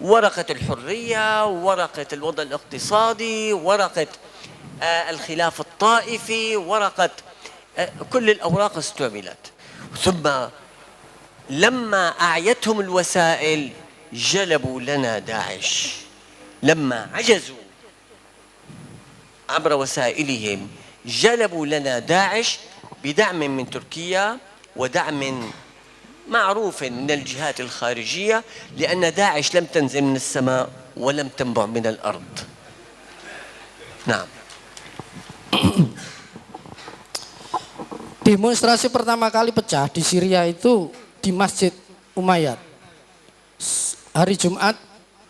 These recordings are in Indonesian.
ورقة الحرية، ورقة الوضع الاقتصادي، ورقة الخلاف الطائفي، ورقة كل الأوراق استعملت. ثم لما أعيتهم الوسائل جلبوا لنا داعش. لما عجزوا عبر وسائلهم جلبوا لنا داعش بدعم من تركيا ودعم معروف من الجهات الخارجية، لأن داعش لم تنزل من السماء ولم تنبع من الأرض. نعم. Demonstrasi pertama kali pecah di Syria itu di Masjid Umayyad. Hari Jumat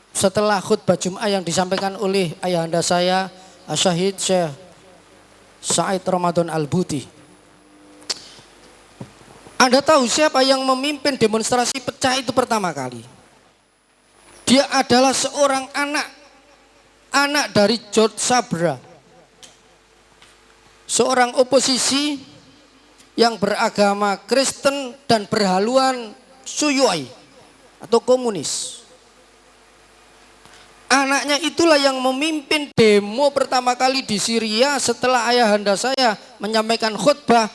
setelah khutbah Jumat yang disampaikan oleh ayahanda saya, Syahid Syekh Said Ramadan Al-Buti. Anda tahu siapa yang memimpin demonstrasi pecah itu pertama kali? Dia adalah seorang anak dari George Sabra, seorang oposisi yang beragama Kristen dan berhaluan Syuyu'i atau komunis. Anaknya itulah yang memimpin demo pertama kali di Syria setelah ayahanda saya menyampaikan khutbah,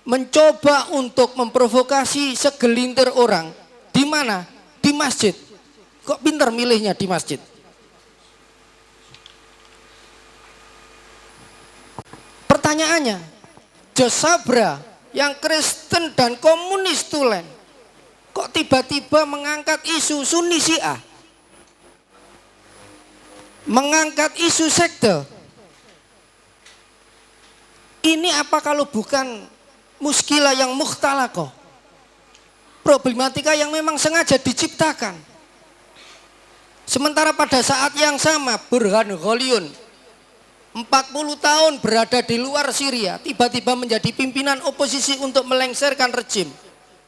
mencoba untuk memprovokasi segelintir orang. Di mana? Di masjid. Kok pintar milihnya di masjid? Pertanyaannya, Josabra yang Kristen dan komunis tulen, kok tiba-tiba mengangkat isu Sunni Syiah, mengangkat isu sekte? Ini apa kalau bukan muskilah yang mukhtalakoh, problematika yang memang sengaja diciptakan? Sementara pada saat yang sama Burhan Gholyun 40 tahun berada di luar Syria, tiba-tiba menjadi pimpinan oposisi untuk melengsarkan rejim.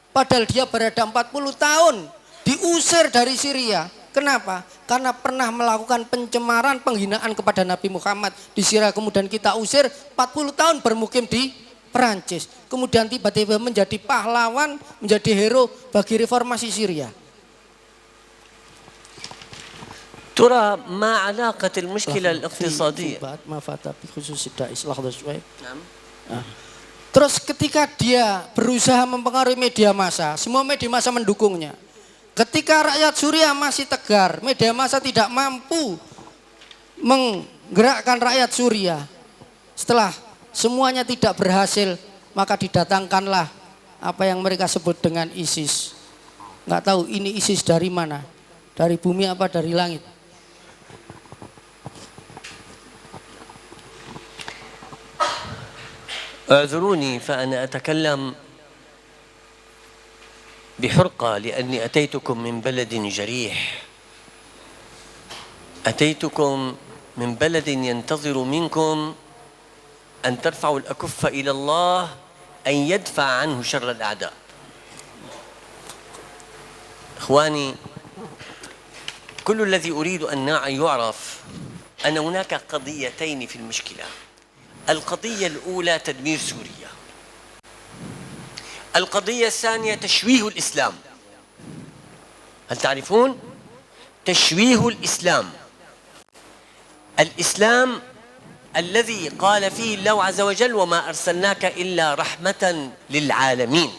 Padahal dia berada 40 tahun diusir dari Syria. Kenapa? Karena pernah melakukan pencemaran, penghinaan kepada Nabi Muhammad di Syria. Kemudian kita usir, 40 tahun bermukim di Perancis. Kemudian tiba-tiba menjadi pahlawan, menjadi hero bagi reformasi Syria. ترى ما علاقة المشكلة الاقتصادية؟ Terus ketika dia berusaha mempengaruhi media massa, semua media massa mendukungnya. Ketika rakyat Suriah masih tegar, media massa tidak mampu menggerakkan rakyat Suriah. Setelah semuanya tidak berhasil, maka didatangkanlah apa yang mereka sebut dengan ISIS. Nggak tahu ini ISIS dari mana, dari bumi apa dari langit. اعذروني فأنا أتكلم بحرقة لأني أتيتكم من بلد جريح، أتيتكم من بلد ينتظر منكم أن ترفعوا الأكف إلى الله أن يدفع عنه شر الأعداء. إخواني، كل الذي أريد أن يعرف أن هناك قضيتين في المشكلة. القضية الأولى تدمير سوريا، القضية الثانية تشويه الإسلام. هل تعرفون؟ تشويه الإسلام، الإسلام الذي قال فيه الله عز وجل وما أرسلناك إلا رحمة للعالمين.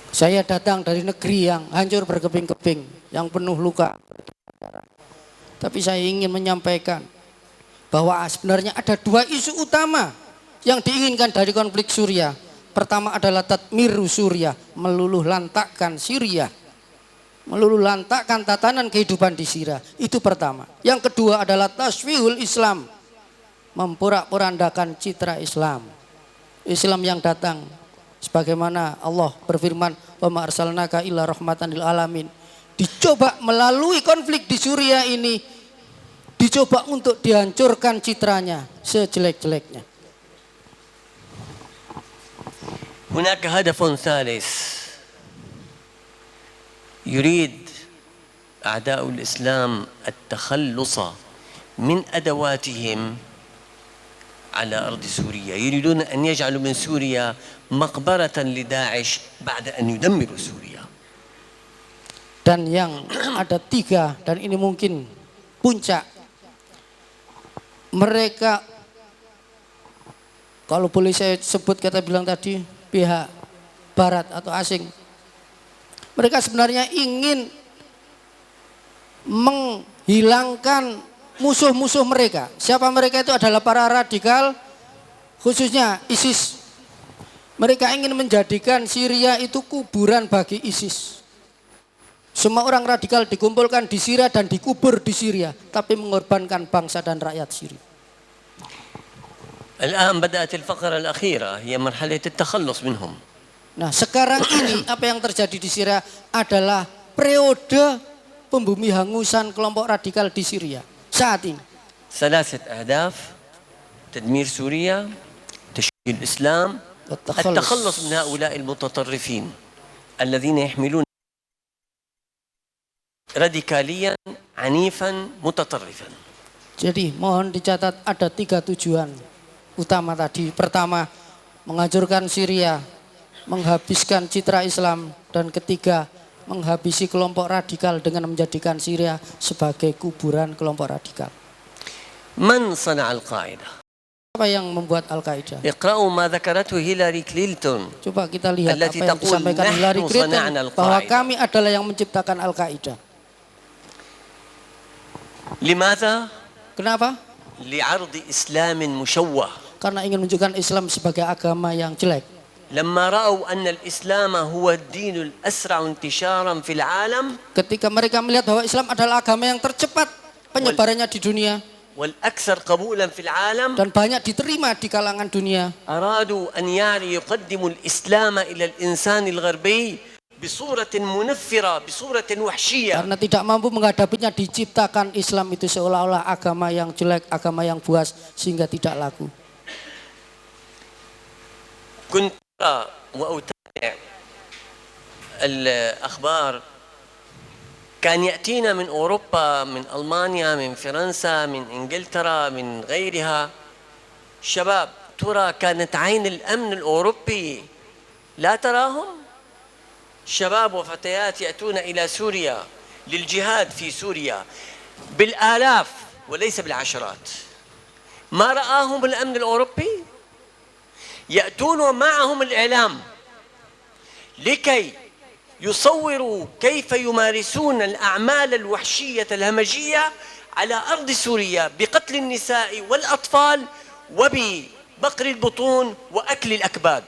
Saya datang dari negeri yang hancur berkeping-keping, yang penuh luka. Tapi saya ingin menyampaikan bahwa sebenarnya ada dua isu utama yang diinginkan dari konflik Suriah. Pertama adalah tadmiru Suriah, meluluh lantakkan Syria, meluluh lantakkan tatanan kehidupan di Syria. Itu pertama. Yang kedua adalah taswihul Islam, memporak-porandakan citra Islam. Islam yang datang sebagaimana Allah berfirman, "Wa ma arsalnaka illa rahmatan lil alamin." Dicoba melalui konflik di Suriah ini, dicoba untuk dihancurkan citranya sejelek-jeleknya. هناك هدف ثالث يريد أعداء الإسلام التخلص من أدواتهم على أرض سوريا، يريدون أن يجعلوا من سوريا مقبرة لداعش بعد أن يدمروا سوريا. Dan yang ada tiga, dan ini mungkin puncak, mereka, kalau boleh saya sebut kata bilang tadi, pihak barat atau asing, mereka sebenarnya ingin menghilangkan musuh-musuh mereka. Siapa mereka? Itu adalah para radikal, khususnya ISIS. Mereka ingin menjadikan Syria itu kuburan bagi ISIS. Semua orang radikal dikumpulkan di Syria dan dikubur di Syria, tapi mengorbankan bangsa dan rakyat Syria. الآن بدأت الفقرة الأخيرة هي مرحلة التخلص منهم. Nah, sekarang ini apa yang terjadi di Syria adalah periode pembumi hangusan kelompok radikal di Syria saat ini. 3 أهداف: تدمير سوريا، تشكيل الإسلام، التخلص من هؤلاء المتطرفين الذين يحملون radikalian, anifan, mutatarrifan. Jadi mohon dicatat ada 3 tujuan utama tadi. Pertama, menghancurkan Syria, menghabiskan citra Islam, dan ketiga, menghabisi kelompok radikal dengan menjadikan Syria sebagai kuburan kelompok radikal. Man sana al-Qaeda? Apa yang membuat Al-Qaeda? Iqra'u ma dzakaratu Hillary Clinton. Coba kita lihat apa yang disampaikan Hillary Clinton, bahwa kami adalah yang menciptakan Al-Qaeda. Limadha? Kenapa? Li'ardi Islamin musyawwah. Karena ingin menunjukkan Islam sebagai agama yang jelek. لما رأوا أن الإسلام هو الدين الأسرع انتشارا في العالم. Ketika mereka melihat bahwa Islam adalah agama yang tercepat penyebarannya di dunia. والأكثر قبولا في العالم. Dan banyak diterima di kalangan dunia. أرادوا أن يقدموا الإسلام إلى الإنسان الغربي بصورة منفرة بصورة وحشية. Karena tidak mampu menghadapinya, diciptakan Islam itu seolah-olah agama yang jelek, agama yang buas, sehingga tidak laku. كنت وأتابع الأخبار، كان يأتينا من أوروبا، من ألمانيا، من فرنسا، من إنجلترا، من غيرها شباب. ترى كانت عين الأمن الأوروبي لا تراهم؟ شباب وفتيات يأتون إلى سوريا للجهاد في سوريا بالآلاف وليس بالعشرات. ما رآهم الأمن الأوروبي؟ يأتون ومعهم الإعلام لكي يصوروا كيف يمارسون الأعمال الوحشية الهمجية على أرض سوريا بقتل النساء والأطفال وببقر البطون وأكل الأكباد.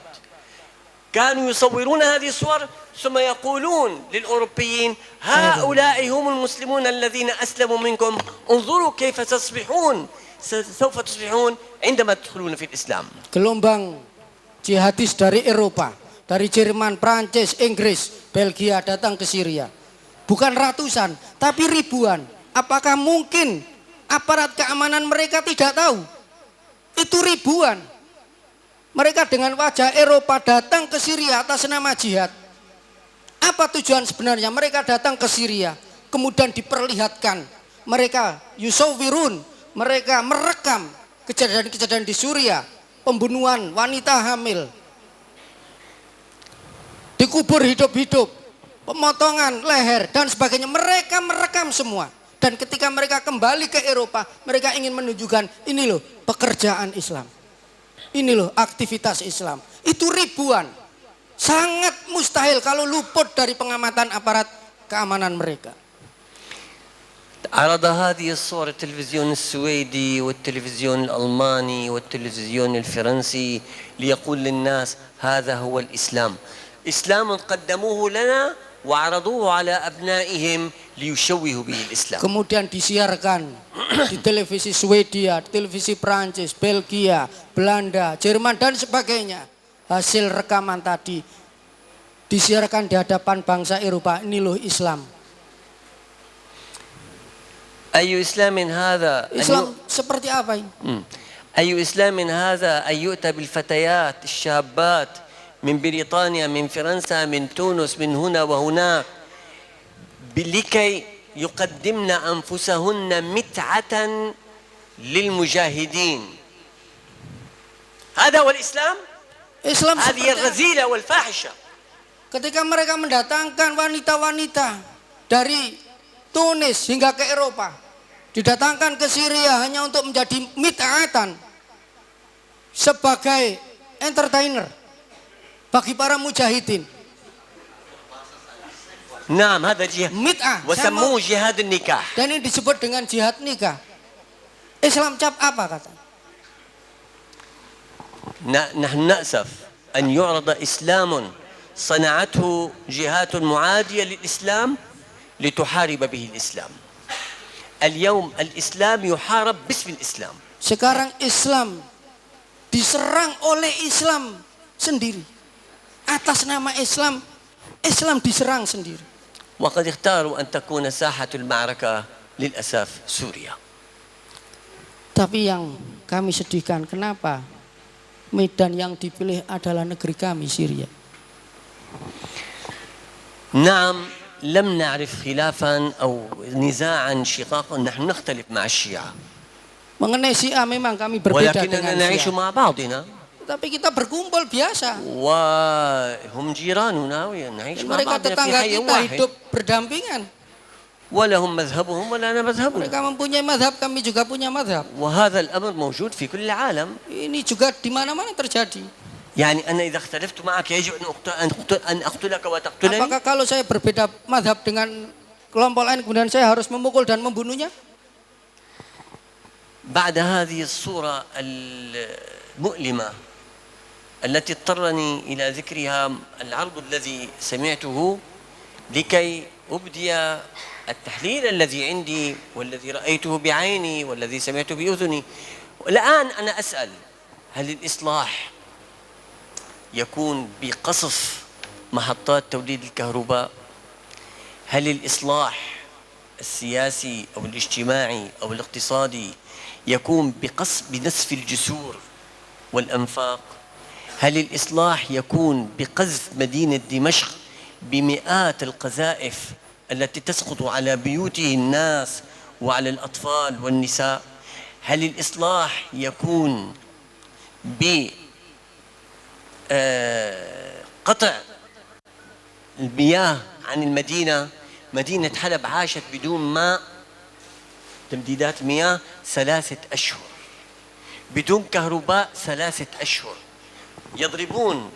كانوا يصورون هذه الصور ثم يقولون للأوروبيين: هؤلاء هم المسلمون الذين أسلموا منكم، انظروا كيف تصبحون، سوف تصبحون عندما تدخلون في الإسلام. Gelombang jihadis dari Eropa, dari Jerman, Prancis, Inggris, Belgia datang ke Syria. Bukan ratusan, tapi ribuan. Apakah mungkin aparat keamanan mereka tidak tahu? Itu ribuan. Mereka dengan wajah Eropa datang ke Syria atas nama jihad. Apa tujuan sebenarnya? Mereka datang ke Syria, kemudian diperlihatkan. Mereka yusawwirun, mereka merekam kejadian-kejadian di Syria, pembunuhan wanita hamil, dikubur hidup-hidup, pemotongan leher dan sebagainya. Mereka merekam semua. Dan ketika mereka kembali ke Eropa, mereka ingin menunjukkan, ini loh pekerjaan Islam, ini loh aktivitas Islam. Itu ribuan. Sangat mustahil kalau luput dari pengamatan aparat keamanan mereka. عرض هذه الصور التلفزيون السويدي والتلفزيون الألماني والتلفزيون الفرنسي ليقول للناس هذا هو الإسلام. إسلام قدموه لنا وعرضوه على أبنائهم ليشوهوا به الإسلام. Kemudian disiarkan di televisi Swedia, televisi Prancis, Belgia, Belanda, Jerman dan sebagainya. Hasil rekaman tadi disiarkan di hadapan bangsa Eropa. Ini loh Islam. أي إسلام هذا؟ Islam seperti apa ini? أي إسلام هذا أن يؤتى بالفتيات الشابات من بريطانيا، من فرنسا، من تونس، من هنا وهناك لكي يقدمن أنفسهن متعة للمجاهدين هذا هو الإسلام. Islam هذه seperti apa? الرذيلة والفاحشة. Ketika mereka mendatangkan wanita-wanita dari Tunis hingga ke Eropa, didatangkan ke Syria hanya untuk menjadi mit'atan sebagai entertainer bagi para mujahidin. نعم هذا جهاد Mit'ah. وسموه جهاد النكاح. Dan ini disebut dengan jihad nikah. Islam cap apa kata? نحن نأسف أن يعرض إسلام صنعته جهات معادية للإسلام لتحارب به الإسلام. اليوم الإسلام يحارب باسم الإسلام. Sekarang Islam diserang oleh Islam sendiri. Atas nama Islam, Islam diserang sendiri. وقد اختاروا أن تكون ساحة المعركة للأسف سوريا. Tapi yang kami sedihkan, kenapa medan yang dipilih adalah negeri kami, Syria. نعم لم نعرف خلافا أو نزاعا شقاقا، نحن نختلف مع الشيعة Mengenai Syiah memang kami berbeda ولكننا dengan نعيش Syiah. مع بعضنا Tapi kita berkumpul biasa. وهم جيراننا ونعيش مع Mereka بعضنا في tetangga حي kita واحد hidup berdampingan. ولهم مذهبهم ولنا مذهبنا. Mereka mempunyai madhab, kami juga punya madhab. وهذا الأمر موجود في كل العالم. Ini juga di mana-mana terjadi. يعني أنا إذا اختلفت معك يجب أن أقتلك وتقتلني. Apakah kalau saya berbeda madhab dengan kelompok lain kemudian saya harus memukul dan membunuhnya? بعد هذه الصورة المؤلمة التي اضطرني إلى ذكرها العرض الذي سمعته لكي أبدي التحليل الذي عندي والذي رأيته بعيني والذي سمعته بأذني. والآن أنا أسأل: هل الإصلاح يكون بقصف محطات توليد الكهرباء؟ هل الإصلاح السياسي أو الاجتماعي أو الاقتصادي يكون بنسف الجسور والأنفاق؟ هل الإصلاح يكون بقذف مدينة دمشق بمئات القذائف التي تسقط على بيوت الناس وعلى الأطفال والنساء؟ هل الإصلاح يكون بقطع المياه عن المدينة؟ مدينة حلب عاشت بدون ماء، تمديدات مياه 3 أشهر، بدون كهرباء 3 أشهر، يضربون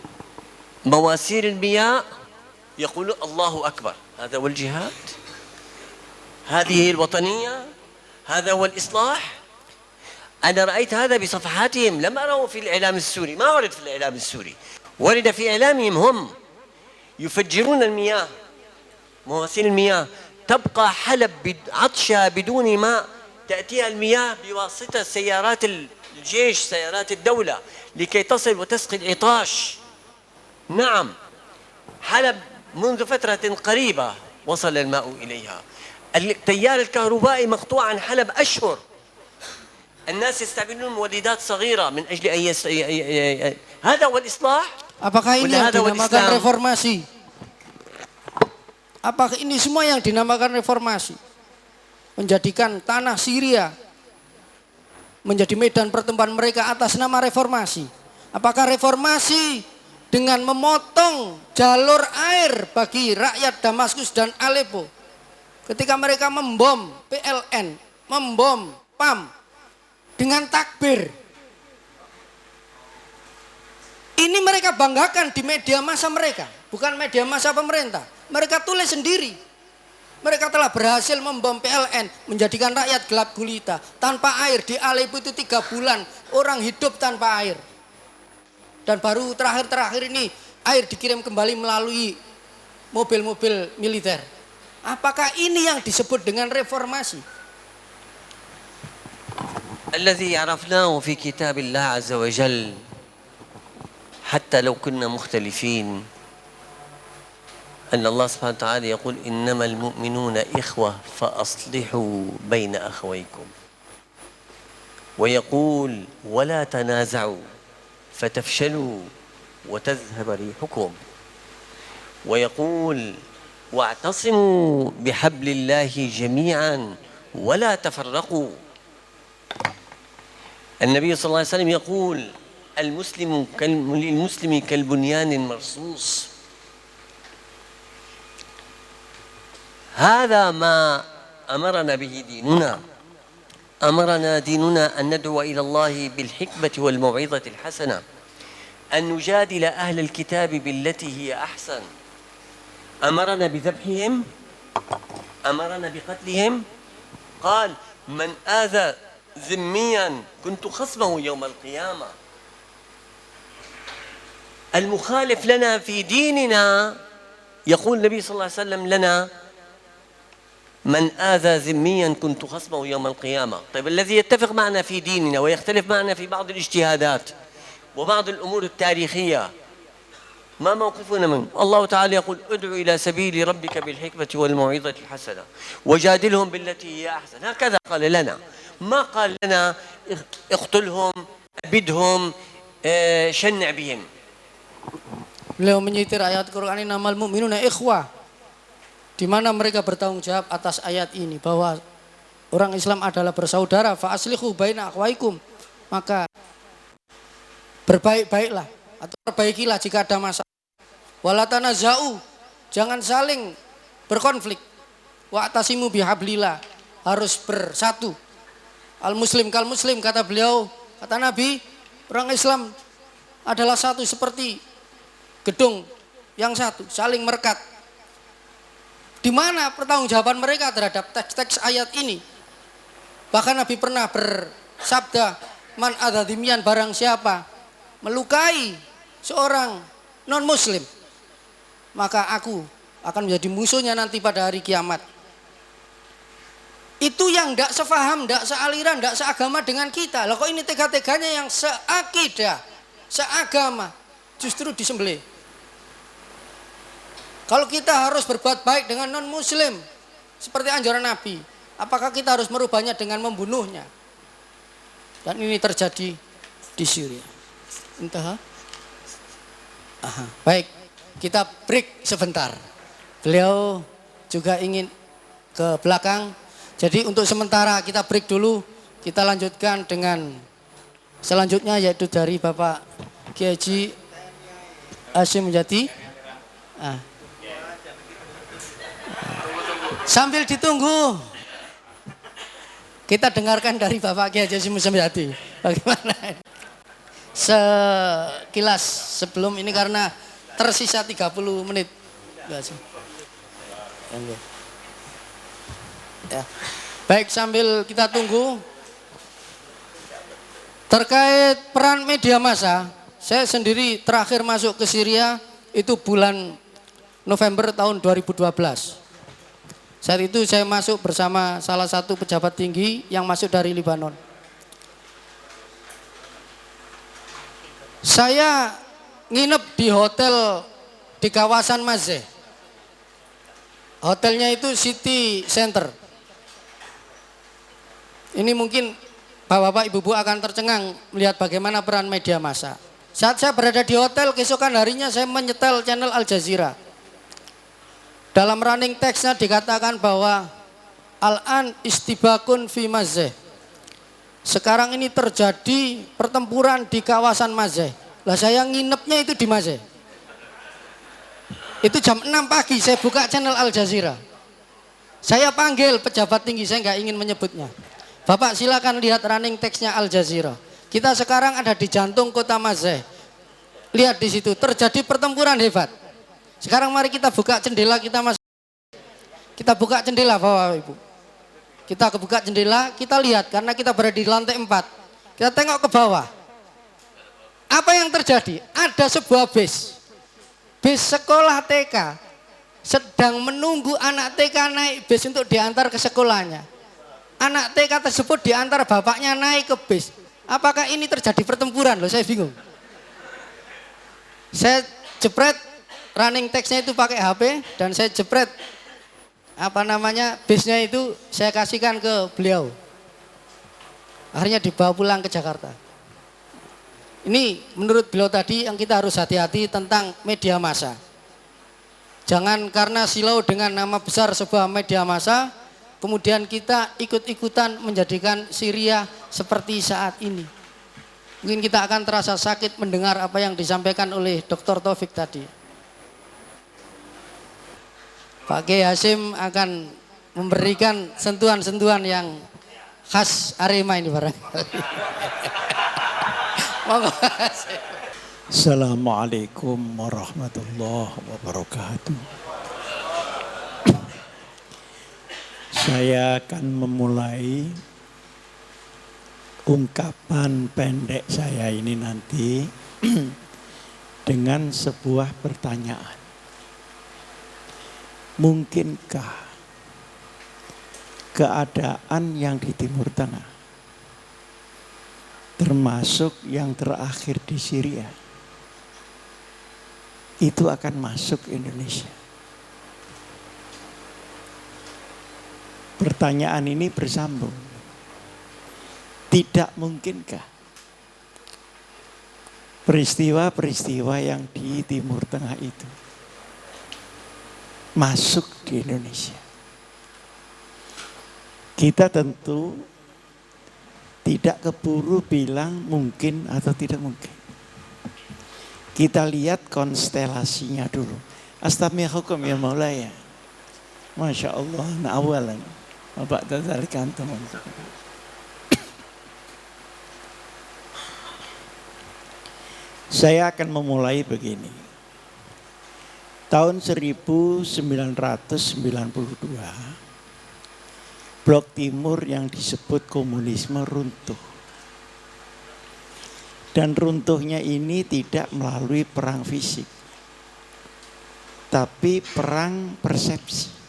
مواسير المياه يقولون الله أكبر. هذا هو الجهاد؟ هذه هي الوطنية؟ هذا هو الإصلاح؟ أنا رأيت هذا بصفحاتهم، لم أره في الإعلام السوري، ما ورد في الإعلام السوري، ورد في إعلامهم هم يفجرون المياه، مواسير المياه، تبقى حلب عطشة بدون ماء، تأتيها المياه بواسطة سيارات الجيش، سيارات الدولة، لكي تصل وتسقي العطاش. نعم، حلب منذ فترة قريبة وصل الماء إليها. التيار الكهربائي مقطوع عن حلب أشهر. الناس يستعملون مولدات صغيرة من أجل أن هذا هو الإصلاح؟ Apakah ini yang dinamakan reformasi? Apakah ini semua yang dinamakan reformasi? Menjadikan tanah Syria menjadi medan pertempuran mereka atas nama reformasi. Apakah reformasi dengan memotong jalur air bagi rakyat Damaskus dan Aleppo ketika mereka membom PLN, membom PAM dengan takbir? Ini mereka banggakan di media massa mereka, bukan media massa pemerintah. Mereka tulis sendiri. Mereka telah berhasil membom PLN, menjadikan rakyat gelap gulita, tanpa air. Di Aleppo itu 3 bulan orang hidup tanpa air. Dan baru terakhir ini air dikirim kembali melalui mobil-mobil militer. Apakah ini yang disebut dengan reformasi? الذي عرفناه في كتاب الله عز وجل حتى لو كنا مختلفين أن الله سبحانه وتعالى يقول إنما المؤمنون إخوة فأصلحوا بين أخويكم، ويقول ولا تنازعوا فتفشلوا وتذهب ريحكم، ويقول واعتصموا بحبل الله جميعا ولا تفرقوا. النبي صلى الله عليه وسلم يقول للمسلم كالبنيان المرصوص. هذا ما أمرنا به ديننا. أمرنا ديننا أن ندعو إلى الله بالحكمة والموعظة الحسنة، أن نجادل أهل الكتاب بالتي هي أحسن. أمرنا بذبحهم، أمرنا بقتلهم. قال: من آذى ذميا كنت خصمه يوم القيامة. المخالف لنا في ديننا، يقول النبي صلى الله عليه وسلم لنا: من آذى ذميا كنت خصمه يوم القيامة. طيب الذي يتفق معنا في ديننا ويختلف معنا في بعض الاجتهادات وبعض الأمور التاريخية، ما موقفنا منه؟ الله تعالى يقول: ادعو إلى سبيل ربك بالحكمة والموعظة الحسنة وجادلهم بالتي هي أحسن. هكذا قال لنا، ما قال لنا اقتلهم، أبدهم، شنع بهم. Beliau menyitir ayat Quran ini, namal mu'minuna ikhwah, di mana mereka bertanggung jawab atas ayat ini bahwa orang Islam adalah bersaudara. Fa aslihu baina akhwaikum, maka berbaik-baiklah atau perbaikilah jika ada masalah. Wala tanaza'u, jangan saling berkonflik. Wa atasimu bihablillah, harus bersatu. Al muslim kal muslim, kata beliau, kata Nabi, orang Islam adalah satu seperti gedung yang satu, saling merekat. Di mana pertanggungjawaban mereka terhadap teks-teks ayat ini? Bahkan Nabi pernah bersabda, man adzadimian, barang siapa melukai seorang non muslim, maka aku akan menjadi musuhnya nanti pada hari kiamat. Itu yang tidak sefaham, tidak sealiran, tidak seagama dengan kita. Loh kok ini tega-teganya yang seakidah, seagama, justru disembelih. Kalau kita harus berbuat baik dengan non muslim seperti anjuran Nabi, apakah kita harus merubahnya dengan membunuhnya? Dan ini terjadi di Syria. Entah. Aha, baik, kita break sebentar. Beliau juga ingin ke belakang. Jadi untuk sementara kita break dulu. Kita lanjutkan dengan selanjutnya, yaitu dari Bapak Kiai Haji Hasyim Mujadi. Sambil ditunggu, kita dengarkan dari Bapak Kiai Haji Hasyim Mujadi. Bagaimana? Sekilas sebelum ini karena tersisa 30 menit. Ya. Baik, sambil kita tunggu, terkait peran media massa, saya sendiri terakhir masuk ke Syria itu bulan November tahun 2012. Saat itu saya masuk bersama salah satu pejabat tinggi yang masuk dari Libanon. Saya nginep di hotel di kawasan Mazeh. Hotelnya itu City Center. Ini mungkin bapak-bapak, ibu-ibu akan tercengang melihat bagaimana peran media massa. Saat saya berada di hotel, keesokan harinya saya menyetel channel Al Jazeera. Dalam running text-nya dikatakan bahwa Al-an istibakun fi Mazeh. Sekarang ini terjadi pertempuran di kawasan Mazeh. Lah saya nginepnya itu di Mazeh. Itu jam 6 pagi saya buka channel Al Jazeera. Saya panggil pejabat tinggi, saya nggak ingin menyebutnya. Bapak silakan lihat running text-nya Al Jazeera. Kita sekarang ada di jantung kota Mazeh. Lihat di situ terjadi pertempuran hebat. Sekarang mari kita buka jendela kita masuk. Kita buka jendela Bapak Ibu. Kita buka jendela, kita lihat karena kita berada di lantai 4. Kita tengok ke bawah. Apa yang terjadi? Ada sebuah bis sekolah TK sedang menunggu anak TK naik bis untuk diantar ke sekolahnya. Anak TK tersebut diantar bapaknya naik ke bis. Apakah ini terjadi pertempuran? Loh, saya bingung. Saya jepret running text-nya itu pakai HP dan saya jepret bisnya itu saya kasihkan ke beliau. Akhirnya dibawa pulang ke Jakarta. Ini menurut beliau tadi yang kita harus hati-hati tentang media massa. Jangan karena silau dengan nama besar sebuah media massa, kemudian kita ikut-ikutan menjadikan Syria seperti saat ini. Mungkin kita akan terasa sakit mendengar apa yang disampaikan oleh Dr. Taufik tadi. Pak Kiai Hasyim akan memberikan sentuhan-sentuhan yang khas Arema ini barangkali. Monggo. Assalamualaikum warahmatullahi wabarakatuh. Saya akan memulai ungkapan pendek saya ini nanti dengan sebuah pertanyaan. Mungkinkah keadaan yang di Timur Tengah, termasuk yang terakhir di Syria, itu akan masuk Indonesia? Pertanyaan ini bersambung. Tidak mungkinkah peristiwa-peristiwa yang di Timur Tengah itu masuk di Indonesia? Kita tentu tidak keburu bilang mungkin atau tidak mungkin. Kita lihat konstelasinya dulu. Astaghfirullahaladzim ya Maulaya. Masya Allah, awalan. Bapak tadzalikan teman. Saya akan memulai begini. Tahun 1992, Blok Timur yang disebut komunisme runtuh. Dan runtuhnya ini tidak melalui perang fisik, tapi perang persepsi.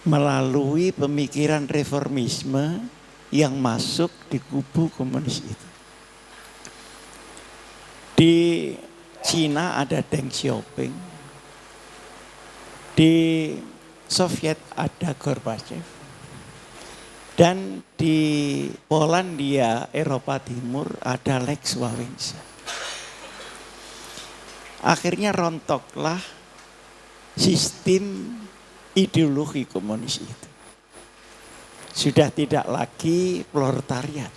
Melalui pemikiran reformisme yang masuk di kubu komunis itu. Di Cina ada Deng Xiaoping, di Soviet ada Gorbachev, dan di Polandia, Eropa Timur ada Lech Wałęsa. Akhirnya rontoklah sistem ideologi komunis itu. Sudah tidak lagi proletariat,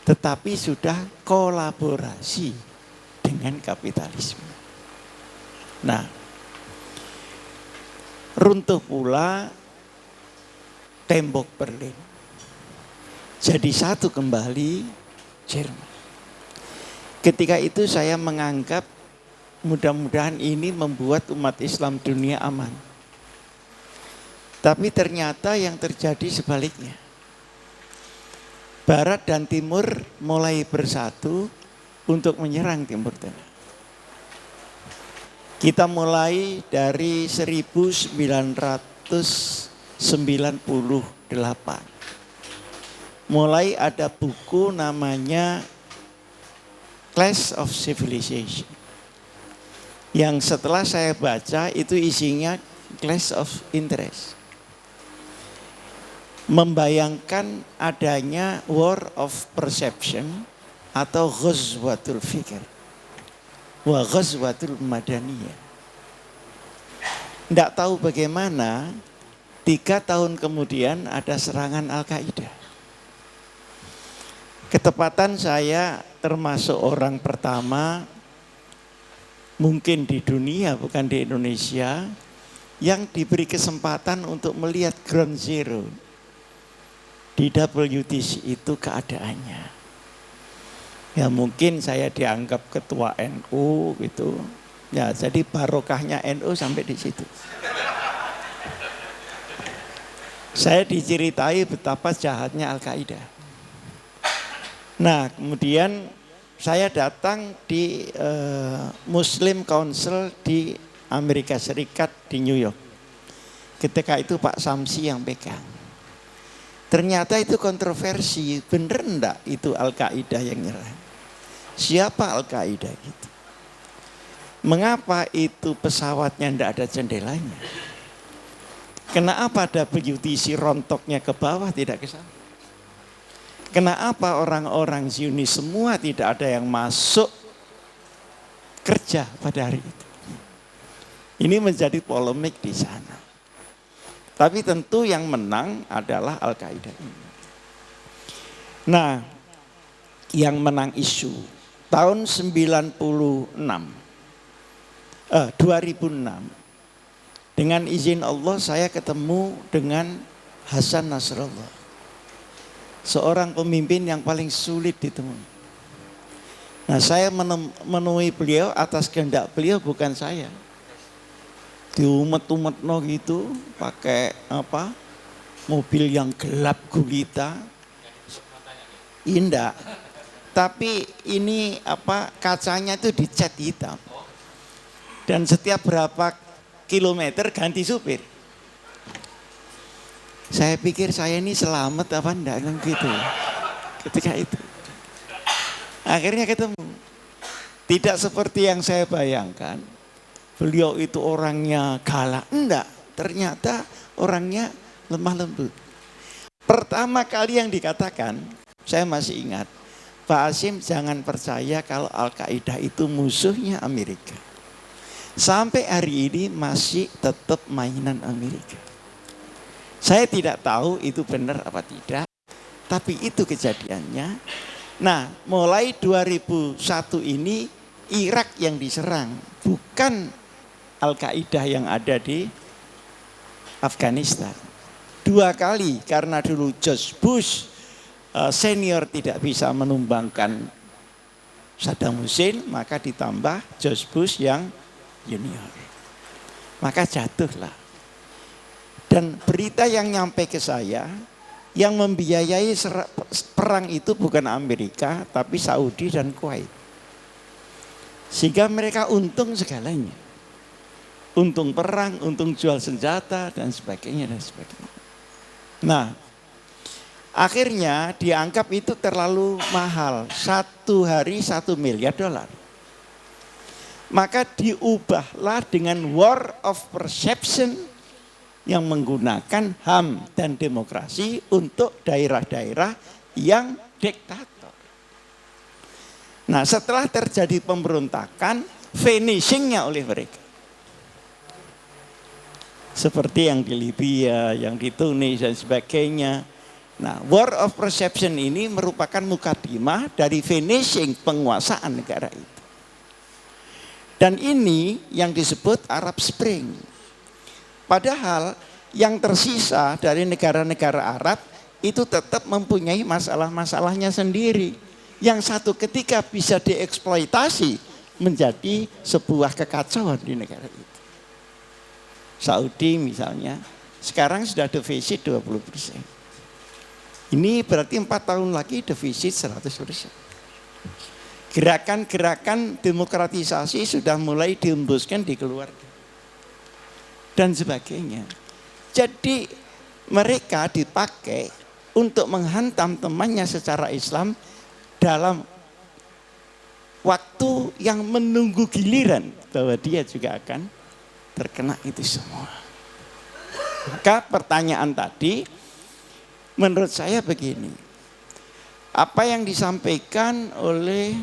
tetapi sudah kolaborasi dengan kapitalisme. Nah, runtuh pula tembok Berlin. Jadi satu kembali Jerman. Ketika itu saya menganggap mudah-mudahan ini membuat umat Islam dunia aman. Tapi ternyata yang terjadi sebaliknya. Barat dan Timur mulai bersatu untuk menyerang Timur Tengah. Kita mulai dari 1998. Mulai ada buku namanya Clash of Civilization. Yang setelah saya baca itu isinya Clash of Interest. Membayangkan adanya war of perception atau ghazwatul fikr wa ghazwatul madaniyah. Tidak tahu bagaimana 3 tahun kemudian ada serangan Al-Qaeda. Ketepatan saya termasuk orang pertama mungkin di dunia, bukan di Indonesia, yang diberi kesempatan untuk melihat ground zero. Di WTC itu keadaannya. Ya mungkin saya dianggap ketua NU gitu. Ya jadi barokahnya NU sampai di situ. Saya diceritai betapa jahatnya Al-Qaeda. Nah kemudian saya datang di Muslim Council di Amerika Serikat di New York. Ketika itu Pak Samsi yang pegang. Ternyata itu kontroversi, bener enggak itu Al-Qaeda yang nyerang? Siapa Al-Qaeda gitu? Mengapa itu pesawatnya enggak ada jendelanya? Kenapa WTC rontoknya ke bawah tidak ke sana? Kenapa orang-orang Zionis semua tidak ada yang masuk kerja pada hari itu? Ini menjadi polemik di sana. Tapi tentu yang menang adalah Al-Qaeda. Nah, yang menang isu tahun 2006. Dengan izin Allah saya ketemu dengan Hasan Nasrallah. Seorang pemimpin yang paling sulit ditemui. Nah, saya menemui beliau atas kehendak beliau, bukan saya. Diumet-umet no gitu, pakai apa? Mobil yang gelap gulita. Indah. Tapi ini apa? Kacanya itu dicat hitam. Dan setiap berapa kilometer ganti supir. Saya pikir saya ini selamat apa enggak kan gitu. Ketika itu. Akhirnya ketemu. Tidak seperti yang saya bayangkan. Beliau itu orangnya galak. Enggak. Ternyata orangnya lemah lembut. Pertama kali yang dikatakan, saya masih ingat. Pak Hasyim jangan percaya kalau Al-Qaeda itu musuhnya Amerika. Sampai hari ini masih tetap mainan Amerika. Saya tidak tahu itu benar apa tidak, tapi itu kejadiannya. Nah, mulai 2001 ini Irak yang diserang, bukan Al-Qaeda yang ada di Afghanistan. 2 kali karena dulu George Bush senior tidak bisa menumbangkan Saddam Hussein, maka ditambah George Bush yang junior. Maka jatuhlah. Dan berita yang nyampe ke saya, yang membiayai perang itu bukan Amerika, tapi Saudi dan Kuwait. Sehingga mereka untung segalanya. Untung perang, untung jual senjata, dan sebagainya, dan sebagainya. Nah, akhirnya dianggap itu terlalu mahal. 1 hari $1 miliar. Maka diubahlah dengan war of perception yang menggunakan HAM dan demokrasi untuk daerah-daerah yang diktator. Nah, setelah terjadi pemberontakan, finishingnya oleh mereka. Seperti yang di Libya, yang di Tunis dan sebagainya. Nah, war of perception ini merupakan mukadimah dari finishing penguasaan negara itu. Dan ini yang disebut Arab Spring. Padahal yang tersisa dari negara-negara Arab itu tetap mempunyai masalah-masalahnya sendiri. Yang satu ketika bisa dieksploitasi menjadi sebuah kekacauan di negara itu. Saudi misalnya, sekarang sudah defisit 20%. Ini berarti 4 tahun lagi defisit 100%. Gerakan-gerakan demokratisasi sudah mulai dihembuskan di keluarga. Dan sebagainya. Jadi mereka dipakai untuk menghantam temannya secara Islam dalam waktu yang menunggu giliran bahwa dia juga akan terkena itu semua. Maka pertanyaan tadi menurut saya begini. Apa yang disampaikan oleh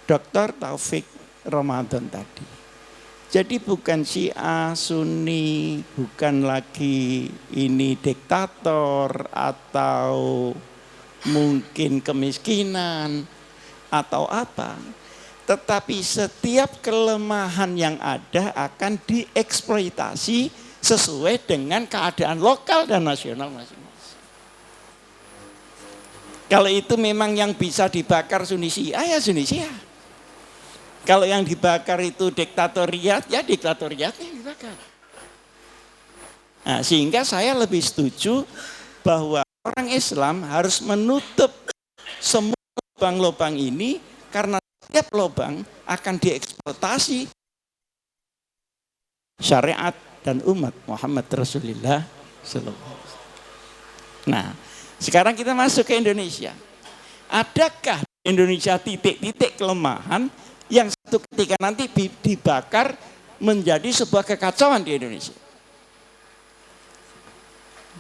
Dr. Taufik Ramadan tadi. Jadi bukan Syiah, Sunni, bukan lagi ini diktator atau mungkin kemiskinan atau apa. Tetapi setiap kelemahan yang ada akan dieksploitasi sesuai dengan keadaan lokal dan nasional masing-masing. Kalau itu memang yang bisa dibakar Sunni Syiah, ya Sunni Syiah. Kalau yang dibakar itu diktatoriat, ya diktatoriatnya dibakar. Nah, sehingga saya lebih setuju bahwa orang Islam harus menutup semua lubang-lubang ini karena setiap lubang akan dieksploitasi syariat dan umat Muhammad Rasulullah SAW. Nah, sekarang kita masuk ke Indonesia. Adakah Indonesia titik-titik kelemahan yang satu ketika nanti dibakar menjadi sebuah kekacauan di Indonesia?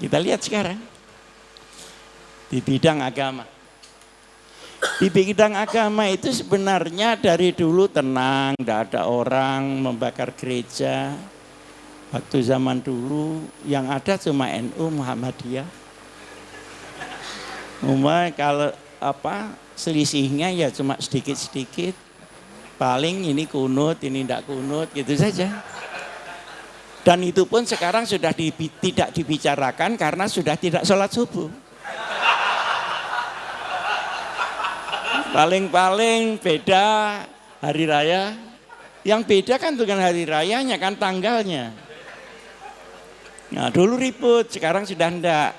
Kita lihat sekarang. Di bidang agama. Di bidang agama itu sebenarnya dari dulu tenang, tidak ada orang membakar gereja. Waktu zaman dulu yang ada cuma NU Muhammadiyah. Kalau selisihnya ya cuma sedikit-sedikit. Paling ini kunut, ini tidak kunut, gitu saja. Dan itu pun sekarang sudah tidak dibicarakan karena sudah tidak sholat subuh. Paling-paling beda hari raya. Yang beda kan bukan hari rayanya, kan tanggalnya. Nah dulu ribut, sekarang sudah enggak.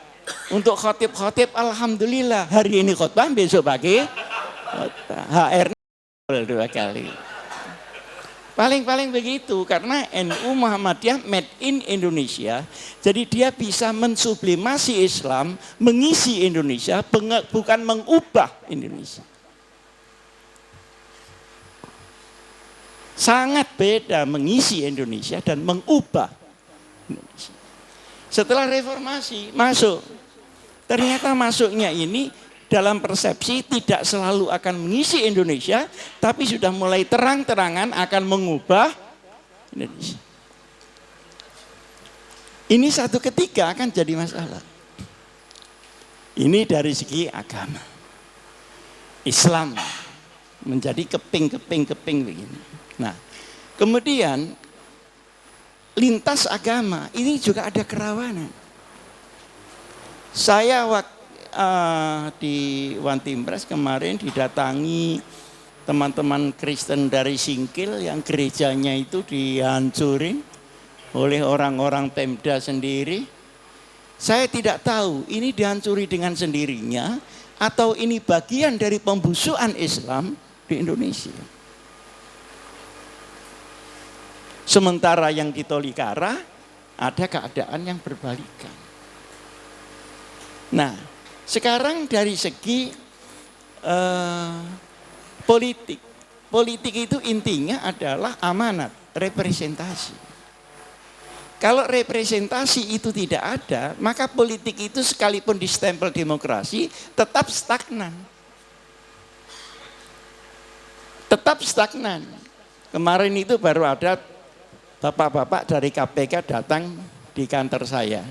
Untuk khotib-khotib alhamdulillah, hari ini khotbah, besok pagi HR 2 kali. Paling-paling begitu, karena NU Muhammadiyah made in Indonesia. Jadi dia bisa mensublimasi Islam, mengisi Indonesia, bukan mengubah Indonesia. Sangat beda mengisi Indonesia dan mengubah Indonesia. Setelah reformasi masuk, ternyata masuknya ini dalam persepsi tidak selalu akan mengisi Indonesia, tapi sudah mulai terang-terangan akan mengubah Indonesia. Ini satu ketika akan jadi masalah. Ini dari segi agama. Islam menjadi keping begini. Nah, kemudian lintas agama ini juga ada kerawanan. Saya di One Team Press kemarin didatangi teman-teman Kristen dari Singkil yang gerejanya itu dihancurin oleh orang-orang Pemda sendiri. Saya tidak tahu ini dihancuri dengan sendirinya atau ini bagian dari pembusukan Islam di Indonesia. Sementara yang di Tolikara ada keadaan yang berbalikan. Nah, sekarang dari segi politik. Politik itu intinya adalah amanat, representasi. Kalau representasi itu tidak ada, maka politik itu sekalipun distempel demokrasi tetap stagnan. Tetap stagnan. Kemarin itu baru ada bapak-bapak dari KPK datang di kantor saya.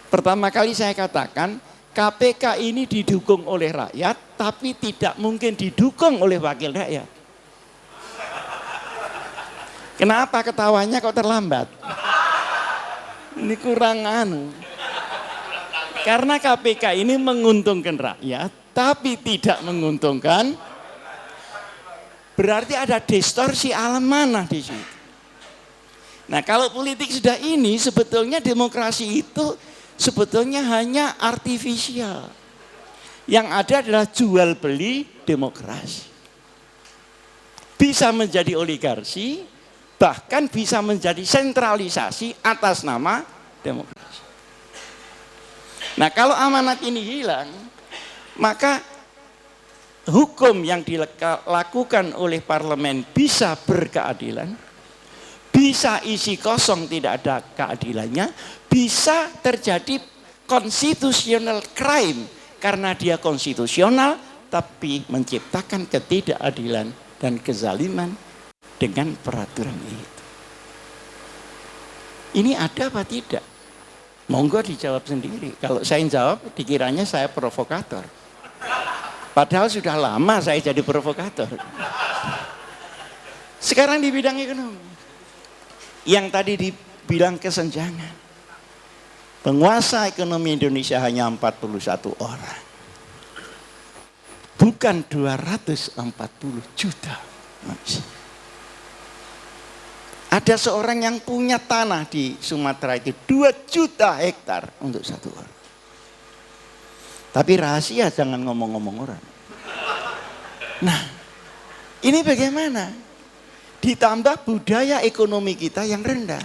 Pertama kali saya katakan, KPK ini didukung oleh rakyat, tapi tidak mungkin didukung oleh wakil rakyat. Kenapa ketawanya kok terlambat? Ini kurang Karena KPK ini menguntungkan rakyat, tapi tidak menguntungkan. Berarti ada distorsi amanah di situ. Nah, kalau politik sudah ini, sebetulnya demokrasi itu sebetulnya hanya artifisial. Yang ada adalah jual beli demokrasi. Bisa menjadi oligarki, bahkan bisa menjadi sentralisasi atas nama demokrasi. Nah, kalau amanat ini hilang, maka hukum yang dilakukan oleh parlemen bisa berkeadilan, bisa isi kosong tidak ada keadilannya, bisa terjadi constitutional crime karena dia konstitusional tapi menciptakan ketidakadilan dan kezaliman dengan peraturan itu. Ini ada apa tidak? Monggo dijawab sendiri. Kalau saya jawab dikiranya saya provokator. Padahal sudah lama saya jadi provokator. Sekarang di bidang ekonomi. Yang tadi dibilang kesenjangan. Penguasa ekonomi Indonesia hanya 41 orang. Bukan 240 juta manusia. Ada seorang yang punya tanah di Sumatera itu 2 juta hektar untuk satu orang. Tapi rahasia, jangan ngomong-ngomong orang. Nah, ini bagaimana? Ditambah budaya ekonomi kita yang rendah.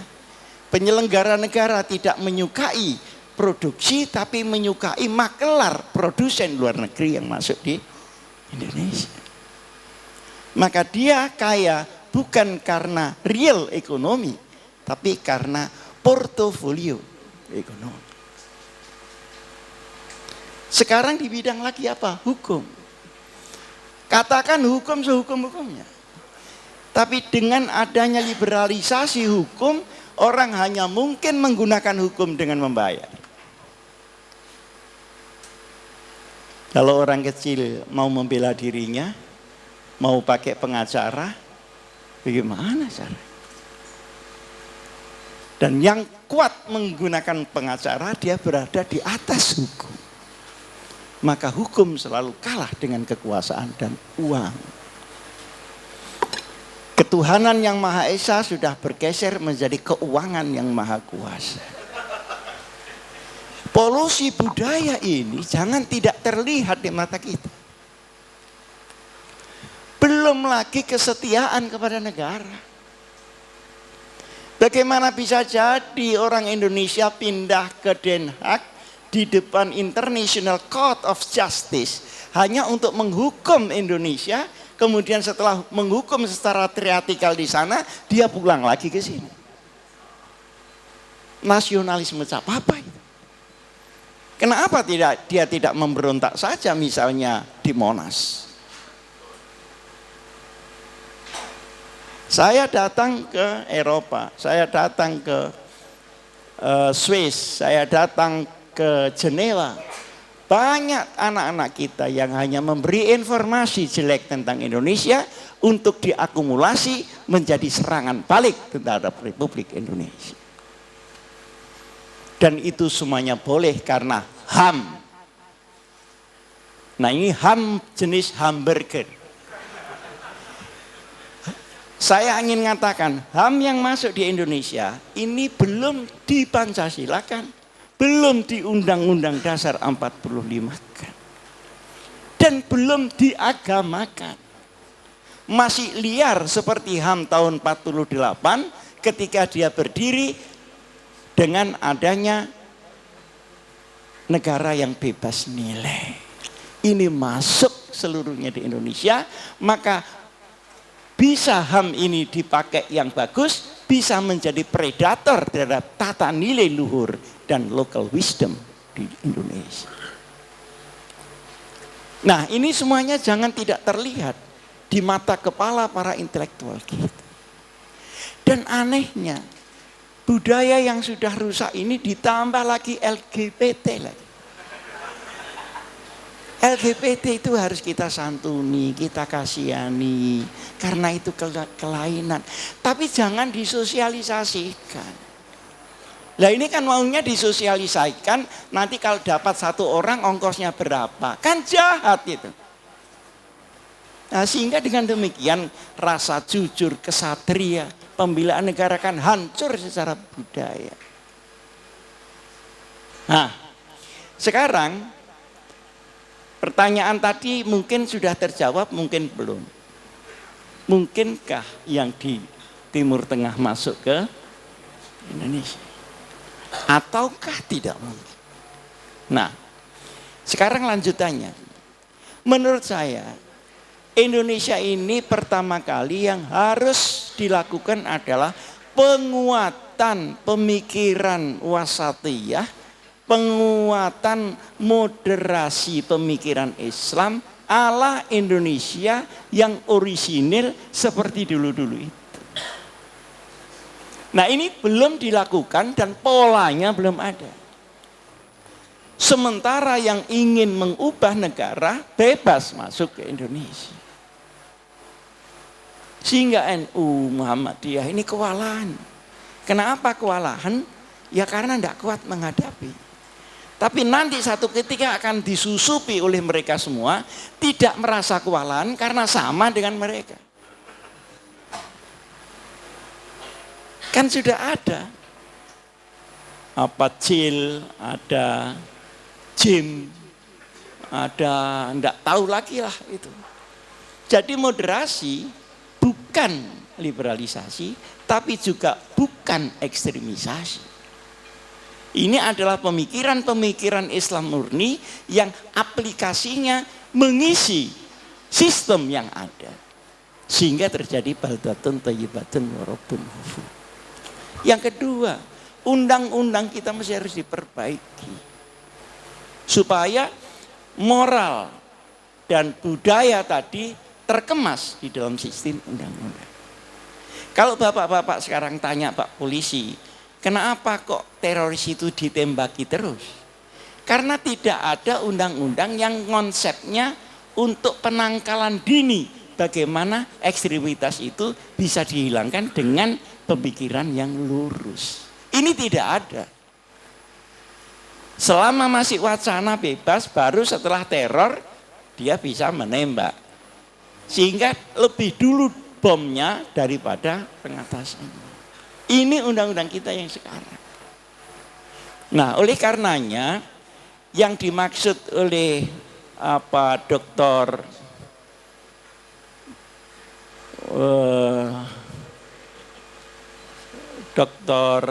Penyelenggara negara tidak menyukai produksi, tapi menyukai makelar produsen luar negeri yang masuk di Indonesia. Maka dia kaya bukan karena real ekonomi, tapi karena portofolio ekonomi. Sekarang di bidang lagi apa? Hukum. Katakan hukum sehukum-hukumnya. Tapi dengan adanya liberalisasi hukum, orang hanya mungkin menggunakan hukum dengan membayar. Kalau orang kecil mau membela dirinya, mau pakai pengacara, bagaimana cara? Dan yang kuat menggunakan pengacara, dia berada di atas hukum. Maka hukum selalu kalah dengan kekuasaan dan uang. Ketuhanan yang Maha Esa sudah bergeser menjadi keuangan yang maha kuasa. Polusi budaya ini jangan tidak terlihat di mata kita. Belum lagi kesetiaan kepada negara. Bagaimana bisa jadi orang Indonesia pindah ke Den Haag di depan International Court of Justice hanya untuk menghukum Indonesia, kemudian setelah menghukum secara teatrikal di sana, dia pulang lagi ke sini. Nasionalisme apa itu? Kenapa dia tidak memberontak saja misalnya di Monas? Saya datang ke Eropa, saya datang ke Swiss, saya datang ke Jenewa. Banyak anak-anak kita yang hanya memberi informasi jelek tentang Indonesia untuk diakumulasi menjadi serangan balik terhadap Republik Indonesia. Dan itu semuanya boleh karena HAM. Nah, ini HAM jenis hamburger. Saya ingin mengatakan HAM yang masuk di Indonesia ini belum dipancasilakan, belum di Undang-Undang Dasar 45-kan, dan belum diagamakan. Masih liar seperti HAM tahun 48 ketika dia berdiri dengan adanya negara yang bebas nilai. Ini masuk seluruhnya di Indonesia, maka bisa HAM ini dipakai yang bagus, bisa menjadi predator terhadap tata nilai luhur dan local wisdom di Indonesia. Nah, ini semuanya jangan tidak terlihat di mata kepala para intelektual kita. Dan anehnya, budaya yang sudah rusak ini ditambah lagi LGBT lagi. LGBT itu harus kita santuni, kita kasihani, karena itu kelainan. Tapi jangan disosialisasikan. Lah ini kan maunya disosialisasikan, nanti kalau dapat satu orang ongkosnya berapa, kan jahat itu. Nah, sehingga dengan demikian rasa jujur, kesatria, pembelaan negara kan hancur secara budaya. Nah, sekarang pertanyaan tadi mungkin sudah terjawab, mungkin belum. Mungkinkah yang di Timur Tengah masuk ke Indonesia? Ataukah tidak mungkin? Nah, sekarang lanjutannya. Menurut saya, Indonesia ini pertama kali yang harus dilakukan adalah penguatan pemikiran wasatiyah, penguatan moderasi pemikiran Islam ala Indonesia yang orisinil seperti dulu-dulu itu. Nah, ini belum dilakukan dan polanya belum ada. Sementara yang ingin mengubah negara bebas masuk ke Indonesia. Sehingga NU Muhammadiyah ini kewalahan. Kenapa kewalahan? Ya karena tidak kuat menghadapi. Tapi nanti satu ketika akan disusupi oleh mereka semua, tidak merasa kewalahan karena sama dengan mereka. Kan sudah ada apa CIL, ada JIM, ada enggak tahu lagi lah itu. Jadi moderasi bukan liberalisasi, tapi juga bukan ekstremisasi. Ini adalah pemikiran-pemikiran Islam murni yang aplikasinya mengisi sistem yang ada. Sehingga terjadi baldatun thayyibatun wa rabbun ghafur. Yang kedua, undang-undang kita masih harus diperbaiki. Supaya moral dan budaya tadi terkemas di dalam sistem undang-undang. Kalau bapak-bapak sekarang tanya Pak Polisi, kenapa kok teroris itu ditembaki terus? Karena tidak ada undang-undang yang konsepnya untuk penangkalan dini. Bagaimana ekstremitas itu bisa dihilangkan dengan pemikiran yang lurus. Ini tidak ada. Selama masih wacana bebas, baru setelah teror dia bisa menembak. Sehingga lebih dulu bomnya daripada pengatasannya. Ini undang-undang kita yang sekarang. Nah, oleh karenanya yang dimaksud oleh Dr.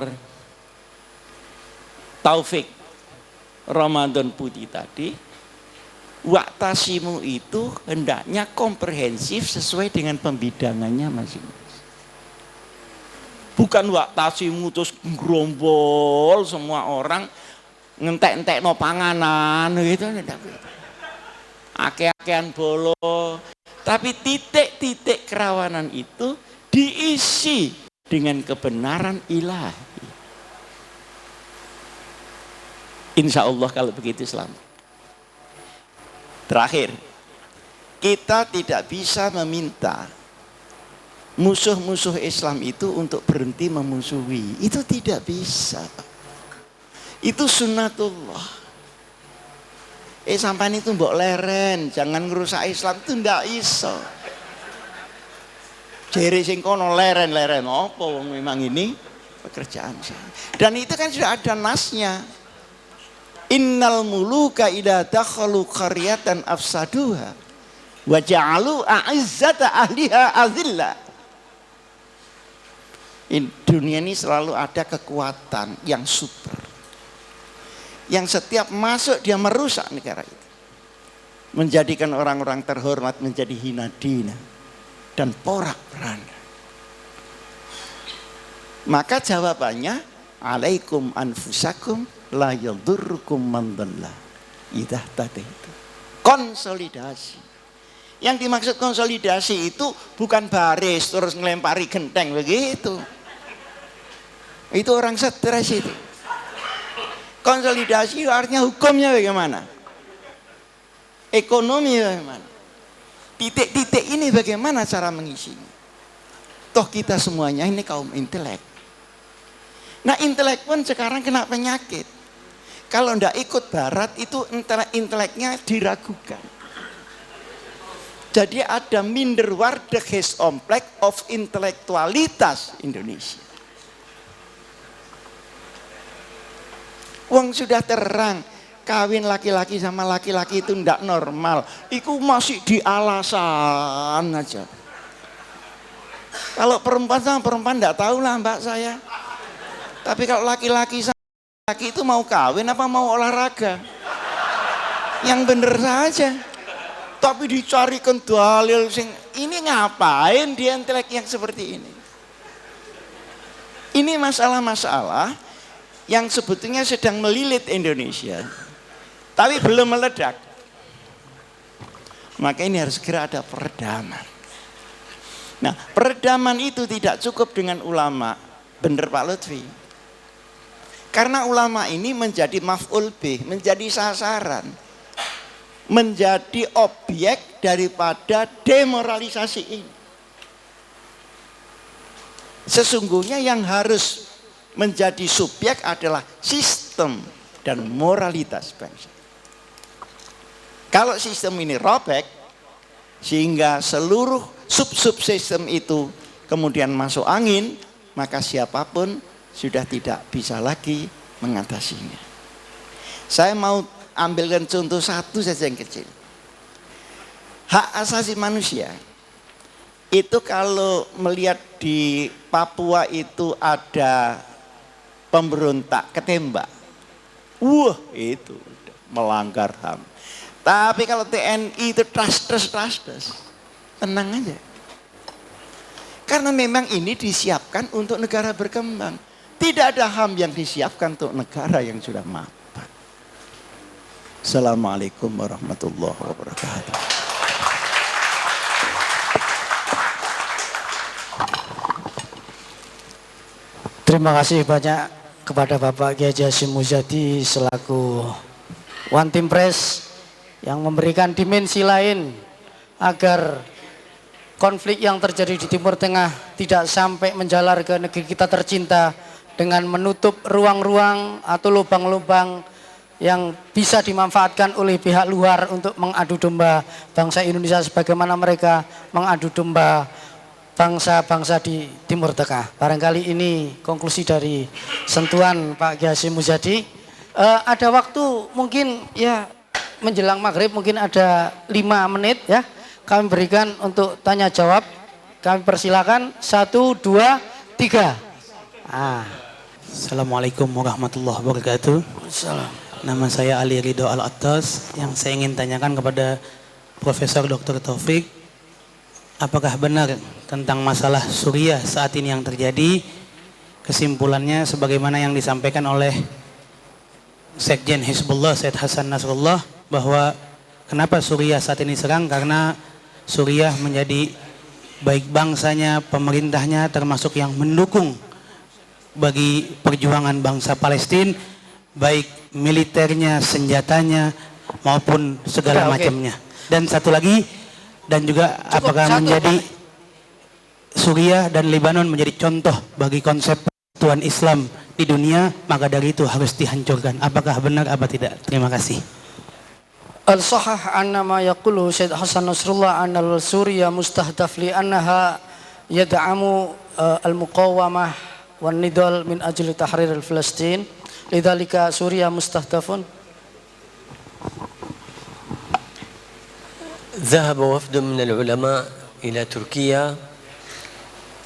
Taufik Ramadan Putih tadi, waktasimu itu hendaknya komprehensif sesuai dengan pembidangannya masing-masing. Bukan waktasimu terus gerombol semua orang ngentek-entek no panganan gitu. Ake-akean bolo. Tapi titik-titik kerawanan itu diisi dengan kebenaran ilahi. Insya Allah kalau begitu selamat. Terakhir, kita tidak bisa meminta musuh-musuh Islam itu untuk berhenti memusuhi. Itu tidak bisa. Itu sunnatullah. Sampai itu mbok leren, jangan ngerusak Islam, itu ndak iso. Jere sing kono leren-leren apa wong memang ini pekerjaan saya. Dan itu kan sudah ada nasnya. Innal muluka idza dakhalu qaryatan afsaduha wa ja'alu a'izzata ahliha azillah. Dunia ini selalu ada kekuatan yang super, yang setiap masuk dia merusak negara itu, menjadikan orang-orang terhormat menjadi hina dina dan porak-poranda. Maka jawabannya, alaikum anfusakum la yadurrukum man dhalla idza tadaitu. Konsolidasi. Yang dimaksud konsolidasi itu bukan baris terus ngelempari genteng begitu. Itu orang stres itu. Konsolidasi artinya hukumnya bagaimana? Ekonomi bagaimana? Titik-titik ini bagaimana cara mengisinya? Toh kita semuanya ini kaum intelek. Nah, intelek pun sekarang kena penyakit. Kalau ndak ikut barat itu inteleknya diragukan. Jadi ada minderwaardigheidskomplek of intelektualitas Indonesia. Wong sudah terang, kawin laki-laki sama laki-laki itu ndak normal. Itu masih di alasan aja. Kalau perempuan sama perempuan ndak tahu lah mbak saya. Tapi kalau laki-laki sama laki itu mau kawin apa mau olahraga? Yang bener saja. Tapi dicarikan dalil sing ini ngapain dia intelek yang seperti ini? Ini masalah-masalah yang sebetulnya sedang melilit Indonesia, tapi belum meledak. Maka ini harus segera ada peredaman. Nah, peredaman itu tidak cukup dengan ulama, bener Pak Lutfi. Karena ulama ini menjadi maf'ul bih, menjadi sasaran, menjadi objek daripada demoralisasi ini. Sesungguhnya yang harus menjadi subjek adalah sistem dan moralitas bangsa. Kalau sistem ini robek, sehingga seluruh sub-sub sistem itu kemudian masuk angin, maka siapapun sudah tidak bisa lagi mengatasinya. Saya mau ambilkan contoh satu saja yang kecil. Hak asasi manusia itu kalau melihat di Papua itu ada pemberontak ketembak, wah itu melanggar HAM. Tapi kalau TNI itu trust, tenang aja. Karena memang ini disiapkan untuk negara berkembang. Tidak ada HAM yang disiapkan untuk negara yang sudah mapan. Assalamualaikum warahmatullahi wabarakatuh. Terima kasih banyak kepada Bapak Kiai Haji Hashim Muzadi selaku One Team Press yang memberikan dimensi lain agar konflik yang terjadi di Timur Tengah tidak sampai menjalar ke negeri kita tercinta dengan menutup ruang-ruang atau lubang-lubang yang bisa dimanfaatkan oleh pihak luar untuk mengadu domba bangsa Indonesia sebagaimana mereka mengadu domba bangsa-bangsa di Timur Tengah. Barangkali ini konklusi dari sentuhan Pak Kiai Hasyim Muzadi. Ada waktu mungkin ya menjelang maghrib, mungkin ada 5 menit ya. Kami berikan untuk tanya jawab. Kami persilakan 1, 2, 3. Assalamualaikum warahmatullahi wabarakatuh. Salam. Nama saya Ali Ridho Al-Attas. Yang saya ingin tanyakan kepada Profesor Dr. Taufik, apakah benar tentang masalah Suriah saat ini yang terjadi? Kesimpulannya sebagaimana yang disampaikan oleh Sekjen Hizbullah Said Hasan Nasrullah, bahwa kenapa Suriah saat ini serang, karena Suriah menjadi baik bangsanya, pemerintahnya termasuk yang mendukung bagi perjuangan bangsa Palestina, baik militernya, senjatanya maupun segala macamnya. Dan satu lagi, dan juga apakah menjadi Suriah dan Lebanon menjadi contoh bagi konsep persatuan Islam di dunia, maka dari itu harus dihancurkan. Apakah benar apa tidak? Terima kasih. Al-sahah anna ma yaqulu Syed Hasan Nasrullah anna Suriya mustahdaf li annaha yad'amu al-muqawamah wan nidal min ajli tahrir al-Filistin. Lidzalika Suriya mustahdafun. ذهب وفد من العلماء إلى تركيا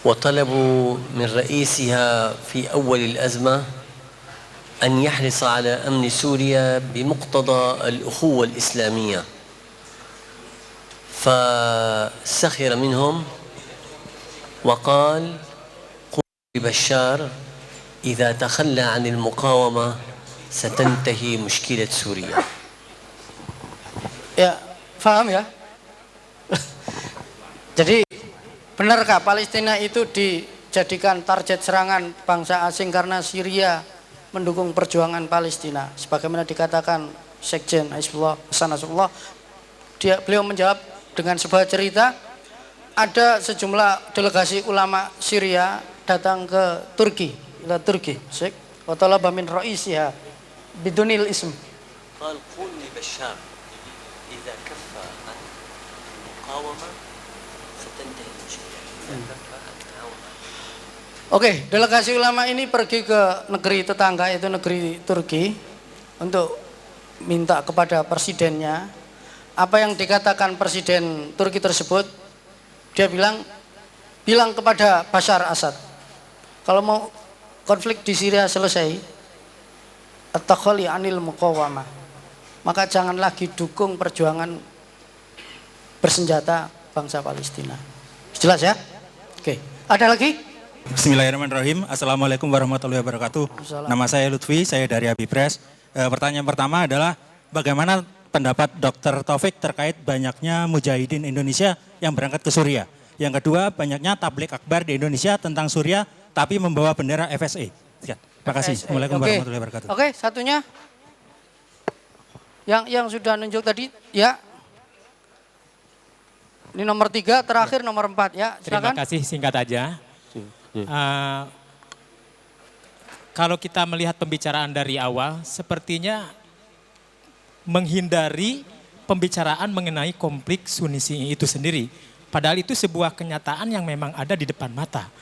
وطلبوا من رئيسها في أول الأزمة أن يحرص على أمن سوريا بمقتضى الأخوة الإسلامية، فسخر منهم وقال: قولوا لبشار إذا تخلى عن المقاومة ستنتهي مشكلة سوريا. Ya, paham ya? Jadi benarkah Palestina itu dijadikan target serangan bangsa asing karena Syria mendukung perjuangan Palestina? Sebagaimana dikatakan Sekjen Hizbullah Hasan Nasrullah, beliau menjawab dengan sebuah cerita. Ada sejumlah delegasi ulama Syria datang ke Turki, wa talaba min raisiha bidunil ism. قال قول لبشار إذا كف عن المقاومة ستنتهي المشكلة. Oke, delegasi ulama ini pergi ke negeri tetangga, itu negeri Turki, untuk minta kepada presidennya. Apa yang dikatakan presiden Turki tersebut, dia bilang kepada Bashar Assad, kalau mau konflik di Syria selesai, at-takhali anil muqawamah, maka jangan lagi dukung perjuangan bersenjata bangsa Palestina. Jelas ya? Oke, ada lagi? Bismillahirrahmanirrahim. Assalamualaikum warahmatullahi wabarakatuh. Nama saya Lutfi, saya dari Abipres. Pertanyaan pertama adalah bagaimana pendapat Dr. Taufik terkait banyaknya mujahidin Indonesia yang berangkat ke Suriah. Yang kedua, banyaknya tablik akbar di Indonesia tentang Suriah tapi membawa bendera FSA. Terima kasih. Assalamualaikum warahmatullahi wabarakatuh. Oke, satunya yang sudah nunjuk tadi ya. Ini nomor 3, terakhir nomor 4 ya. Terima Silakan. kasih, singkat aja. Kalau kita melihat pembicaraan dari awal, sepertinya menghindari pembicaraan mengenai konflik Sunni itu sendiri. Padahal itu sebuah kenyataan yang memang ada di depan mata.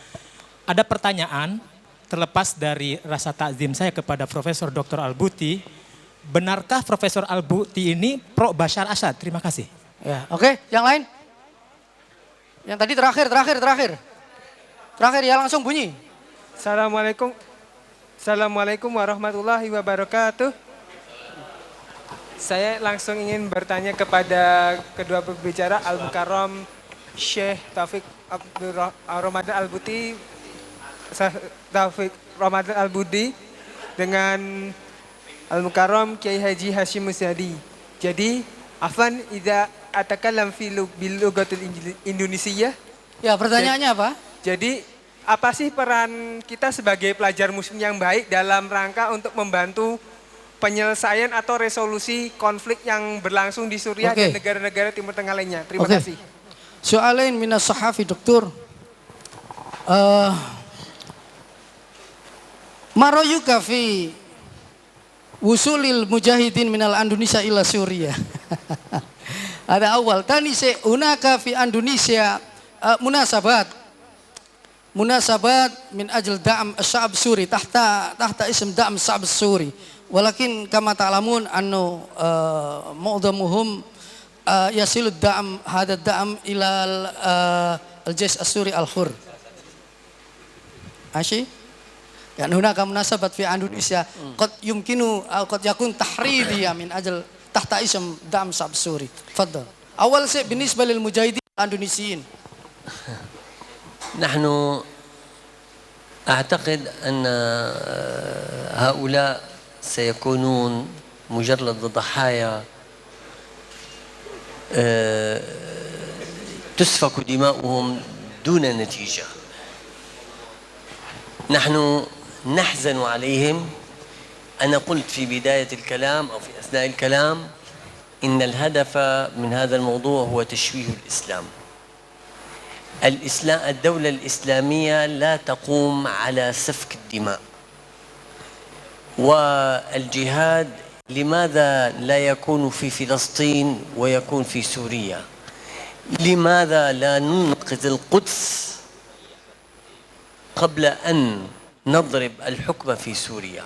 Ada pertanyaan, terlepas dari rasa takzim saya kepada Profesor Dr. Al-Buti, benarkah Profesor Al-Buti ini pro Bashar Assad? Terima kasih. Ya, oke, yang lain? Yang tadi terakhir ya, langsung bunyi. Assalamualaikum warahmatullahi wabarakatuh. Saya langsung ingin bertanya kepada kedua pembicara, Al-Mukarram Syekh Taufik Ramadan Al-Buti, Taufik Ramadan Al-Budi, dengan Al-Mukarram Kiai Haji Hasyim Muzadi. Jadi, afan idza atakallam bil lughatil Indonesia. Ya, pertanyaannya apa? Jadi, apa sih peran kita sebagai pelajar muslim yang baik dalam rangka untuk membantu penyelesaian atau resolusi konflik yang berlangsung di Suriah Oke. dan negara-negara Timur Tengah lainnya. Terima Oke. kasih. Soalain minas sahafi doktor. Maroyuka fi wusulil mujahidin minal Indonesia ila Suriah. Ada awal tani se unaka fi Indonesia munasabat min ajl da'am asy'ab Suri tahta ism da'am asy'ab Suri. Walakin kama ta'lamun annu mu'dhamuhum yasilud da'am hada da'am ila al-jaysh as-Suri al-Hur. Ashi? Kan hunaka munasabat fi Indonesia qad yumkinu qad yakun tahridiyya min ajal tahta ism da'am asy'ab Suri. Tfaddal. Awal sih بالنسبة للمجاهدين الإندونيسيين. نحن أعتقد أن هؤلاء سيكونون مجرد ضحايا تسفك دماؤهم دون نتيجة. نحن نحزن عليهم. أنا قلت في بداية الكلام أو في أثناء الكلام إن الهدف من هذا الموضوع هو تشويه الإسلام. الدولة الإسلامية لا تقوم على سفك الدماء. والجهاد لماذا لا يكون في فلسطين ويكون في سوريا؟ لماذا لا ننقذ القدس قبل أن نضرب الحكم في سوريا؟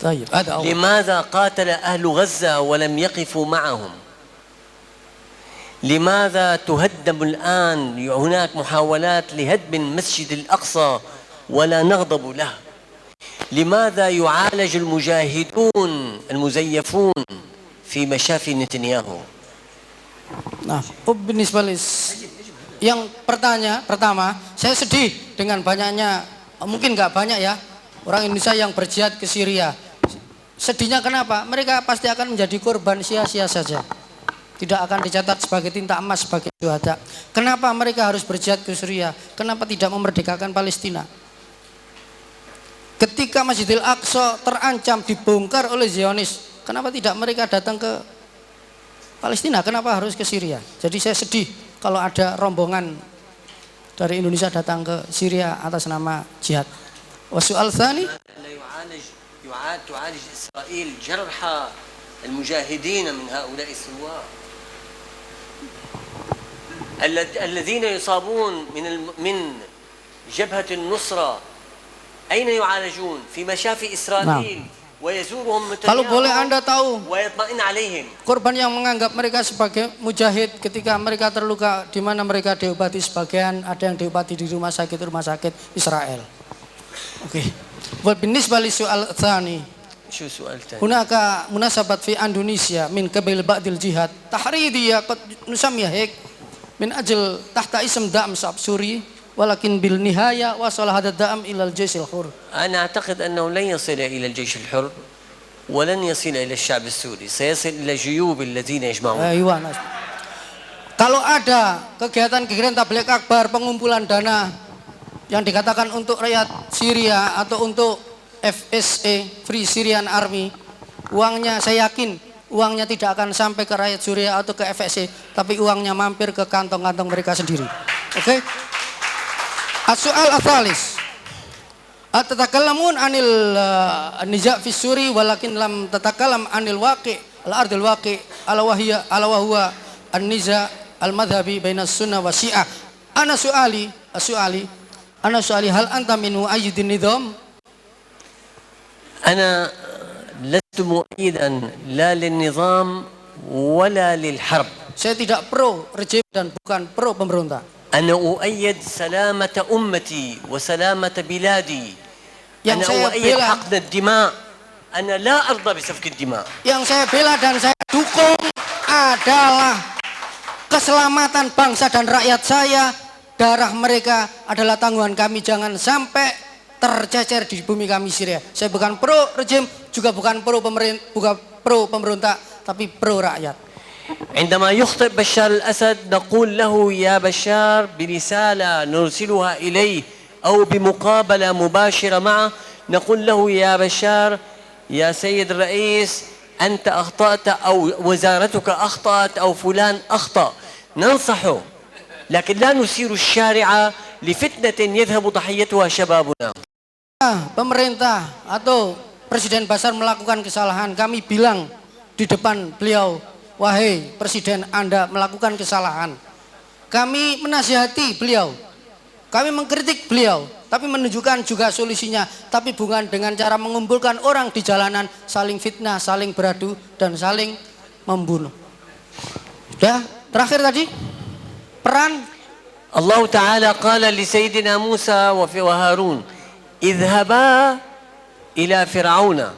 طيب هذا أول. لماذا قاتل أهل غزة ولم يقفوا معهم؟ لماذا تهدم الآن؟ هناك محاولات لهدم المسجد الأقصى ولا نغضب له. لماذا يعالج المجاهدون المزيفون في مشافي نتنياهو؟ Nah, yang pertama, saya sedih dengan banyaknya, mungkin nggak banyak ya, orang Indonesia yang berjihad ke Syria. Sedihnya kenapa? Mereka pasti akan menjadi korban sia-sia saja. Tidak akan dicatat sebagai tinta emas sebagai syuhada. Kenapa mereka harus berjihad ke Syria? Kenapa tidak memerdekakan Palestina? Ketika Masjidil Aqsa terancam dibongkar oleh Zionis, kenapa tidak mereka datang ke Palestina? Kenapa harus ke Syria? Jadi saya sedih kalau ada rombongan dari Indonesia datang ke Syria atas nama jihad. Wasu'al tsani تعالج إسرائيل جرحى المجاهدين من هؤلاء الثوار الذين يصابون من جبهة النصرة. أين يعالجون؟ في مشافي إسرائيل. ويزورهم Kalau boleh Anda tahu, ويطمئن عليهم. korban yang menganggap mereka sebagai mujahid ketika mereka terluka, di mana mereka diobati, sebagian ada yang diobati di rumah sakit Israel. Oke. وبالنسبة للسؤال الثاني شو سؤال ثاني؟ هناك مناسبة في إندونيسيا من قبل بعض الجهات تحريضية قد نسميها هيك من أجل تحت اسم دعم شعب سوري ولكن بالنهاية وصل هذا الدعم إلى الجيش الحر. أنا أعتقد أنه لن يصل إلى الجيش الحر ولن يصل إلى الشعب السوري، سيصل إلى جيوب الذين يجمعون. أيوة. Kalau ada kegiatan tabligh akbar, pengumpulan dana yang dikatakan untuk rakyat Syria atau untuk FSA, Free Syrian Army, uangnya saya yakin uangnya tidak akan sampai ke rakyat Syria atau ke FSA, tapi uangnya mampir ke kantong-kantong mereka sendiri. Oke? As-su'al ats-tsalis. At-tatakallamun anil nija' fi Suri walakin lam tatakallam anil waqi' al-ardil waqi' ala huwa an-niza' al-madhhabi baina sunnah wa syiah. Ana su'ali hal anta min mu'ayyidin nizam? أنا لست مؤيدا لا للنظام ولا للحرب. Saya tidak pro rejim dan bukan pro pemerintah. أنا أؤيد سلامة أمتي وسلامة بلادي. Yang أنا saya أؤيد bela, حقن الدماء. أنا لا أرضى بسفك الدماء. yang saya bela dan saya dukung adalah keselamatan bangsa dan rakyat saya. Darah mereka adalah tanggungan kami, jangan sampai tercecer di bumi kami Syria. Saya bukan pro rejim, juga bukan pro pemerintah, tapi pro rakyat. عندما يخطئ بشار الأسد نقول له يا بشار برسالة نرسلها إليه أو بمقابلة مباشرة معه، نقول له يا بشار يا سيد الرئيس أنت أخطأت أو وزارتك أخطأت أو فلان أخطأ، ننصحه، لكن لا نثير الشارع لفتنة يذهب ضحيتها شبابنا. Pemerintah atau Presiden Bashar melakukan kesalahan, kami bilang di depan beliau, wahai Presiden, Anda melakukan kesalahan. Kami menasihati beliau, kami mengkritik beliau, tapi menunjukkan juga solusinya, tapi bukan dengan cara mengumpulkan orang di jalanan, saling fitnah, saling beradu, dan saling membunuh. Sudah, terakhir tadi, peran Allah Ta'ala qala li Sayyidina Musa wa Harun, idhaba ila Fir'auna,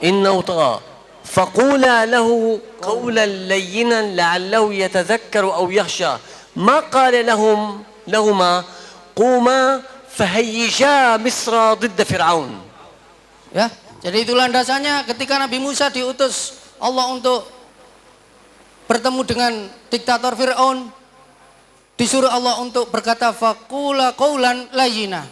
innahu tagha, faqula lahu qawlan layyinan la'allahu yatadhakkaru aw yakhsha, ma qala lahuma quma fahayyija Misra ضد Fir'aun. Ya, jadi itu landasannya ketika Nabi Musa diutus Allah untuk bertemu dengan diktator Fir'aun, disuruh Allah untuk berkata faqula qaulan layyina.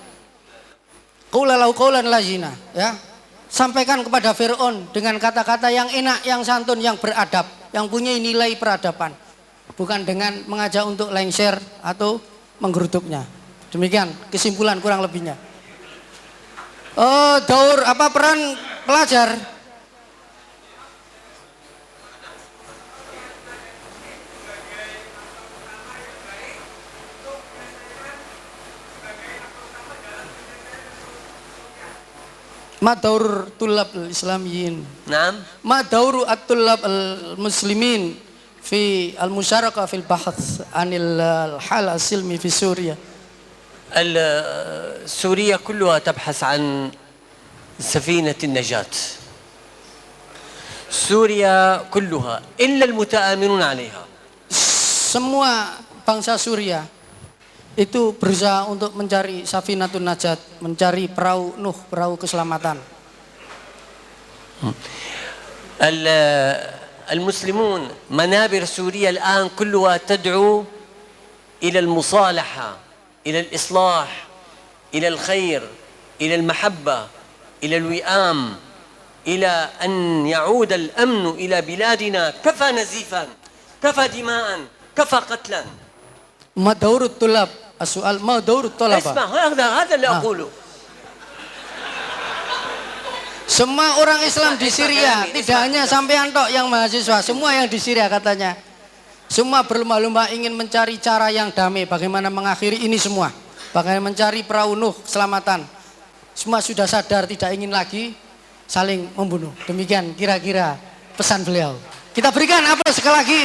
Qula lahu qaulan layyina, ya. Sampaikan kepada Fir'aun dengan kata-kata yang enak, yang santun, yang beradab, yang punya nilai peradaban. Bukan dengan mengajak untuk lengser atau menggeruduknya. Demikian kesimpulan kurang lebihnya. Daur apa peran pelajar? Ma daur tulab al-islamiyin. Naam. Ma dauru at-tulab al-muslimin fi al-musyarakah fil bahath anil hal as-silmi fi Suria. سوريا كلها تبحث عن سفينة النجاة. سوريا كلها إلا المتآمرون عليها. Semua bangsa Suria itu berusaha untuk mencari safinatun najat, mencari perahu Nuh, perahu keselamatan. المسلمون منابر سوريا الآن كلها تدعو إلى المصالحة، إلى الإصلاح، إلى الخير، إلى المحبة، إلى الوئام، إلى أن يعود الأمن إلى بلادنا. كفى نزيفا، كفى دماء، كفى قتلا. ما دور الطلاب؟ السؤال ما دور الطلبة؟ اسمع، هذا اللي أقوله. Semua orang Islam di Syria, tidak hanya sampean tok yang mahasiswa, semua yang di Syria katanya. Semua berlomba-lomba ingin mencari cara yang damai, bagaimana mengakhiri ini semua. Bagaimana mencari perahu Nuh keselamatan. Semua sudah sadar tidak ingin lagi saling membunuh. Demikian kira-kira pesan beliau. Kita berikan aplaus sekali lagi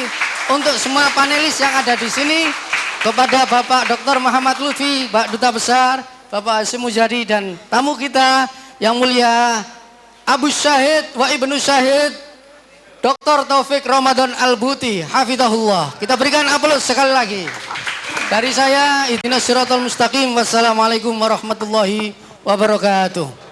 untuk semua panelis yang ada di sini, kepada Bapak Dr. Muhammad Lutfi, Pak Duta Besar, Bapak Hasyim Muzadi, dan tamu kita yang mulia Abu Syahid wa Ibnu Syahid Dr. Taufik Ramadan Al-Buti, hafizahullah. Kita berikan aplaus sekali lagi. Dari saya, ihdinas siratal mustaqim. Wassalamualaikum warahmatullahi wabarakatuh.